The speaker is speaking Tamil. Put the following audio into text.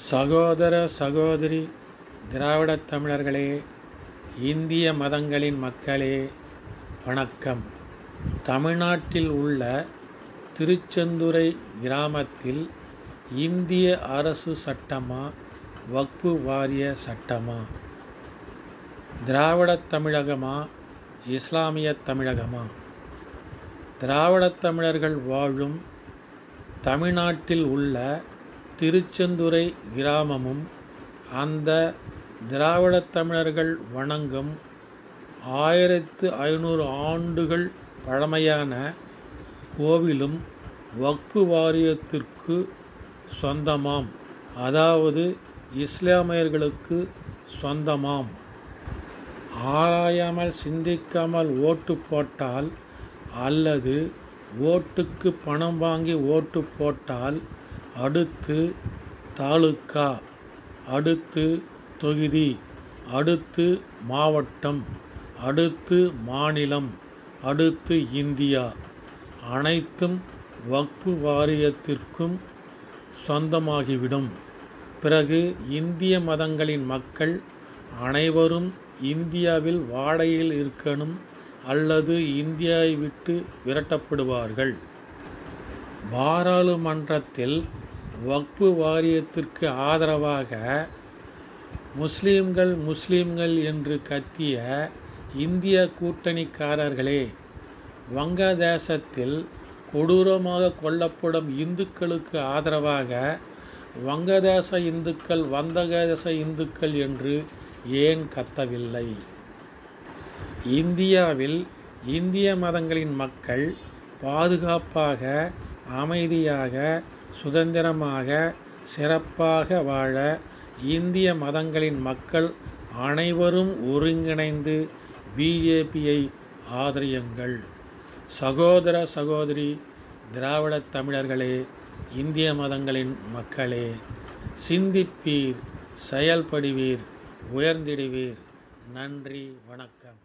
சகோதர சகோதரி திராவிடத் தமிழர்களே, இந்திய மதங்களின் மக்களே, வணக்கம். தமிழ்நாட்டில் உள்ள திருச்செந்துறை கிராமத்தில் இந்திய அரசு சட்டமா, வக்ஃபு வாரிய சட்டமா? திராவிடத் தமிழகமா, இஸ்லாமிய தமிழகமா? திராவிடத் தமிழர்கள் வாழும் தமிழ்நாட்டில் உள்ள திருச்செந்துறை கிராமமும் அந்த திராவிடத் தமிழர்கள் வணங்கும் 1500 ஆண்டுகள் பழமையான கோவிலும் வக்ஃபு வாரியத்திற்கு சொந்தமாம், அதாவது இஸ்லாமியர்களுக்கு சொந்தமாம். ஆராயாமல் சிந்திக்காமல் ஓட்டு போட்டால் அல்லது ஓட்டுக்கு பணம் வாங்கி ஓட்டு போட்டால் அடுத்து தாலுகா, அடுத்து தொகுதி, அடுத்து மாவட்டம், அடுத்து மாநிலம், அடுத்து இந்தியா, அனைத்தும் வக்ஃபு வாரியத்திற்கும் சொந்தமாகிவிடும். பிறகு இந்திய மதங்களின் மக்கள் அனைவரும் இந்தியாவில் வாடகையில் இருக்கணும் அல்லது இந்தியாவை விட்டு விரட்டப்படுவார்கள். பாராளுமன்றத்தில் வக்ஃபு வாரியத்திற்கு ஆதரவாக முஸ்லீம்கள் என்று கத்திய இந்திய கூட்டணிக்காரர்களே, வங்கதேசத்தில் கொடூரமாக கொல்லப்படும் இந்துக்களுக்கு ஆதரவாக வங்கதேச இந்துக்கள், வங்கதேச இந்துக்கள் என்று ஏன் கத்தவில்லை? இந்தியாவில் இந்திய மதங்களின் மக்கள் பாதுகாப்பாக, அமைதியாக, சுதந்திரமாக, சிறப்பாக வாழ இந்திய மதங்களின் மக்கள் அனைவரும் ஒருங்கிணைந்து பிஜேபியை ஆதரியுங்கள். சகோதர சகோதரி திராவிடத் தமிழர்களே, இந்திய மதங்களின் மக்களே, சிந்திப்பீர், செயல்படுவீர், உயர்ந்திடுவீர். நன்றி, வணக்கம்.